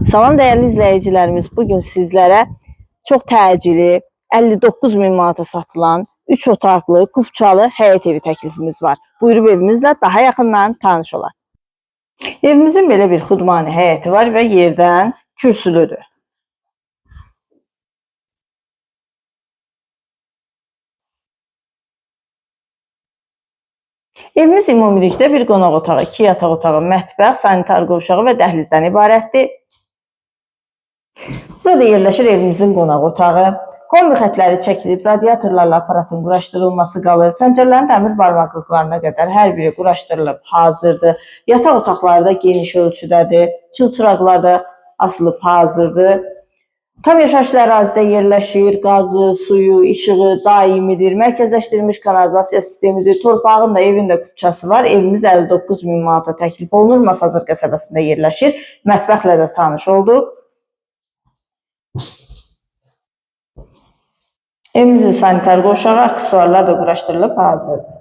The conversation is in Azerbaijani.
Salam dəyərli izləyicilərimiz, bugün sizlərə çox təcili 59.000 manata satılan 3 otaqlı, kupçalı həyət evi təklifimiz var. Buyurub evimizlə daha yaxından tanış olaq. Evimizin belə bir xudmani həyəti var və yerdən kürsülüdür. Evimiz ümumilikdə bir qonaq otağı, 2 yataq otağı, mətbəx, sanitar qovşağı və dəhlizdən ibarətdir. Burada yerləşir evimizin qonaq otağı. Kombi xətləri çəkilib, radiatorlarla aparatın quraşdırılması qalır. Pəncərələrin dəmir barmaqlıqlarına qədər hər biri quraşdırılıb hazırdır. Yataq otaqları da geniş ölçüdədir. Çılçıraqlar da asılıb hazırdır. Tam yaşayışlı ərazidə yerləşir. Qazı, suyu, işığı daimidir. Mərkəzləşdirilmiş kanalizasiya sistemidir. Torpağın da, evin də kupçası var. Evimiz 59.000 manata təklif olunur. Masazır qəsəbəsində yerləşir. Mətbəxlə də tanış olduq. Evimizin sanitar qovşağı, aksesuarlar da quraşdırılıb hazırdır.